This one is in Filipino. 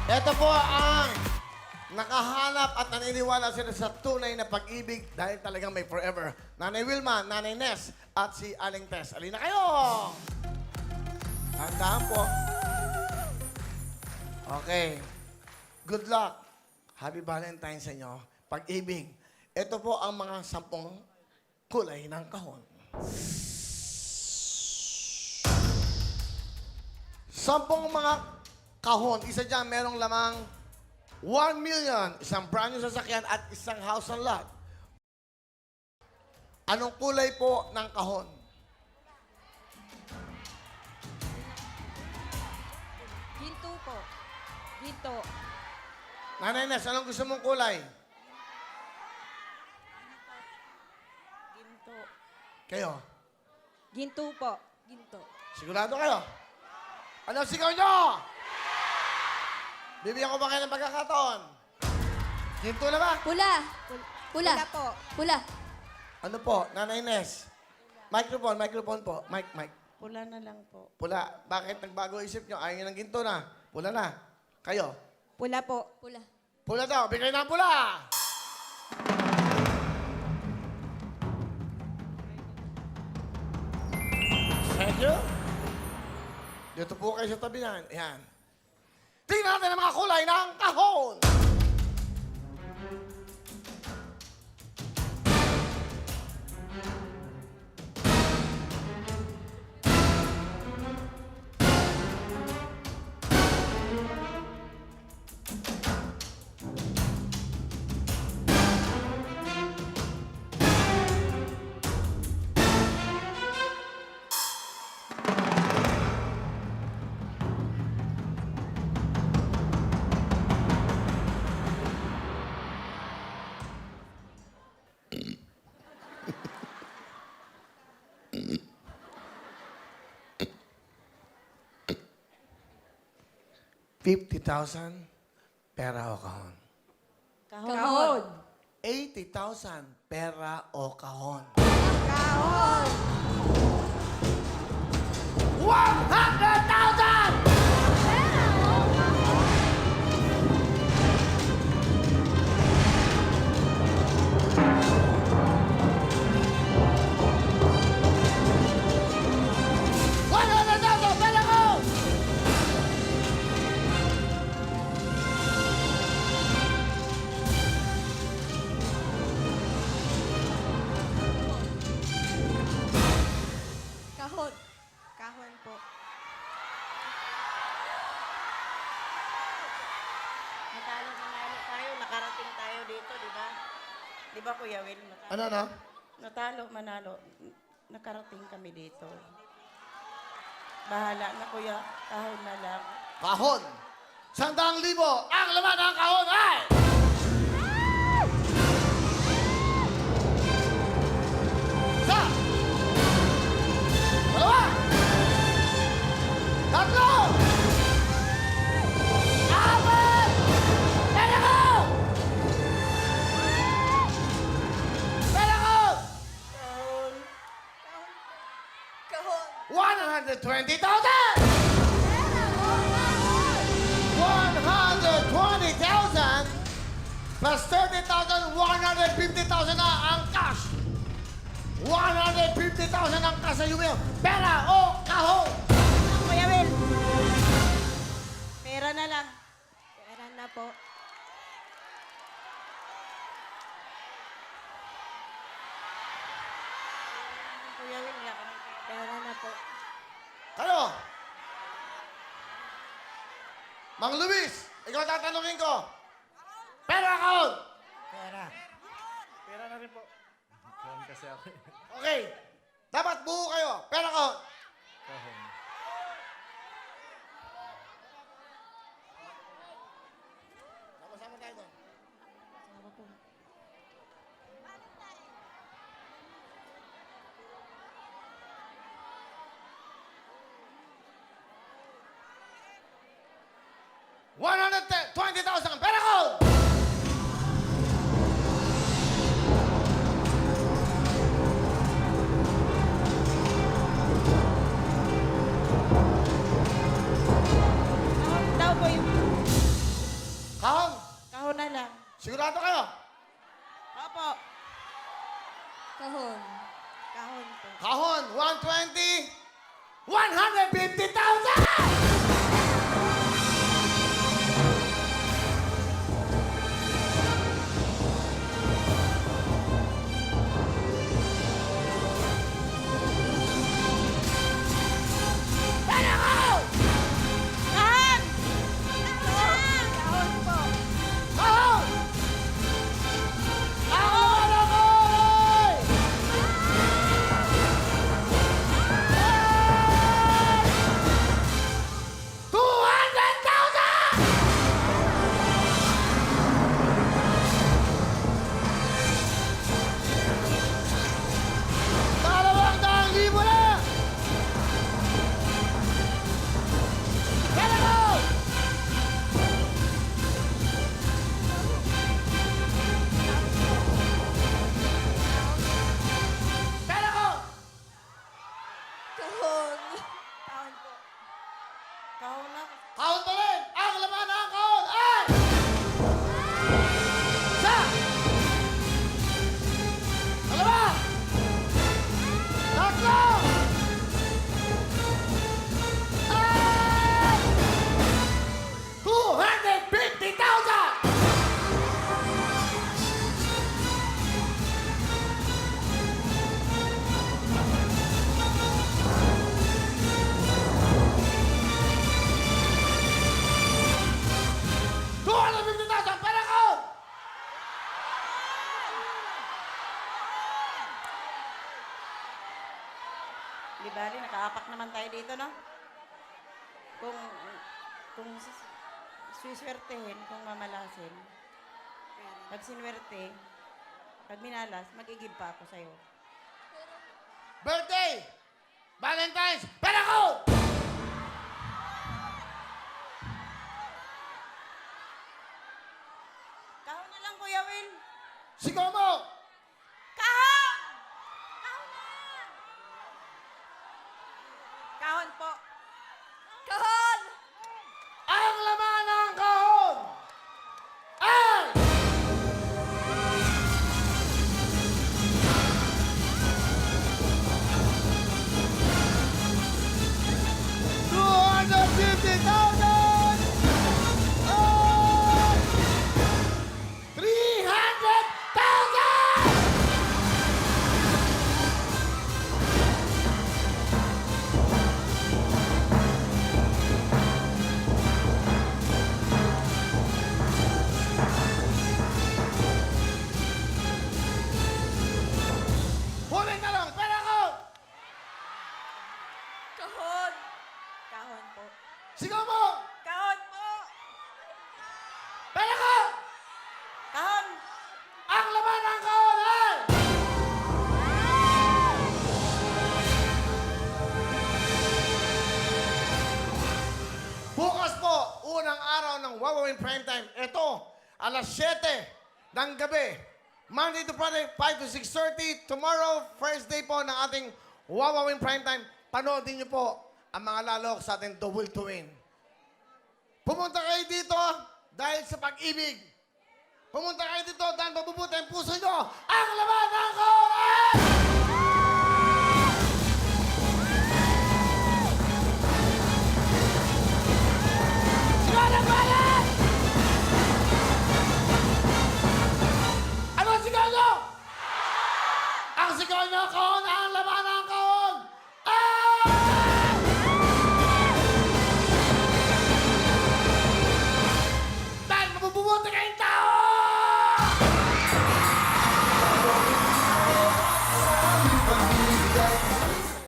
Ito po ang nakahanap at naniniwala sila sa tunay na pag-ibig dahil talagang may forever. Nanay Wilma, Nanay Ness, at si Aling Tess. Alina kayo! Handaan po. Okay. Good luck. Happy Valentine's sa inyo. Pag-ibig. Ito po ang mga 10 kulay ng kahon. 10 mga kahon. Isa dyan, merong lamang 1 million, isang brand new sasakyan at isang house and lot. Anong kulay po ng kahon? Ginto po. Ginto. Nanay Ness, anong gusto mong kulay? Ginto. Kayo? Ginto po. Ginto. Sigurado kayo? Ano sigaw nyo? Bibigyan ko ba kayo ng pagkakataon? Ginto na ba? Pula. Pula. Pula po. Pula. Ano po, Nanay Ness? Microphone po. Mic. Pula na lang po. Pula. Bakit nagbago isip nyo? Ayaw nyo ng ginto na. Pula na. Kayo? Pula po. Pula. Pula daw. Bigay na ang pula! Thank you. Dito po kayo sa tabi yan. Ayan. Tingnan natin ang mga kulay ng kahon! $50,000 pera o kahon. Kahon. 80,000 pera o kahon. Kahon. 100,000! Pera ko! Kahon. Kahon po. Natalo tayo, nakarating tayo dito, di ba? Di ba, Kuya Will? Ano? Natalo, manalo. Nakarating kami dito. Bahala na, Kuya. Kahon na lang. Kahon. 100,000. Ang laman ng kahon ay... Isa. Dalawa. Tatlo. Apat. Pera ko! Pera ko! Kahon. 120,000! 120,000 plus 30,000, 150,000 na ang cash. 150,000 ang cash sa Yumeo. Pera o kahon? Kuya Will. Pera na lang. Pera na po. Kuya Will, wala kami pera. Pera na po. Ano? Mang Luis, ikaw tatanungin ko. Pera o kahon? Pera. Pera na rin po. Kahon kasi ako. Okay. Dapat buo kayo. Pera o kahon? Kahon. Sama-sama tayo doon. $120,000 pera ko! Sigurado kayo? Opo. Kahon. Kahon po. Kahon, 120, 150,000! Kahon! Kahon po. Kahon! Ang laman ng kahon ay... $200,000! na! Pera ko! Pera ko! Kahon. Kahon po. Kahon na. Kahon pa rin! Ang laman ng kahon ay... Sa! Dalawa! Tatlo! Ay! 250,000! $250,000! Pera ko! Di bali, nakaapak naman tayo dito, no? Kung swiswertehin, kung mamalasin, pag sinwerte, pag minalas, mag-igib pa ako sa'yo. Birthday! Valentine's! Pera ko! Kahon na lang, Kuya Will. Sigaw mo! Kahon! Kahon na! Kahon po. Kahon! Ang laman ng kahon ay... $250,000! Ay! $300,000! Huli ka lang! Pera ko! Kahon! Kahon po. Sigaw mo! Kahon po. Pera ko! Kahon! Ang laman ng kahon ay... Bukas po, unang araw ng Wawawin Primetime. Ito, alas 7 ng gabi. Monday to Friday, 5 to 6:30. Tomorrow, first day po ng ating Wawawin Primetime. Panoodin niyo po ang mga lalok sa ating The Will to Win. Pumunta kayo dito dahil sa pag-ibig. Pumunta kayo dito dahil mabubuti ang puso nyo. Ang laman ng kahon ay... Sigaw ng bayan! Ano ang sigaw nyo? Ang sigaw nyo, kahon, ang laman ng kahon ay... Dahil mabubuti kayong tao!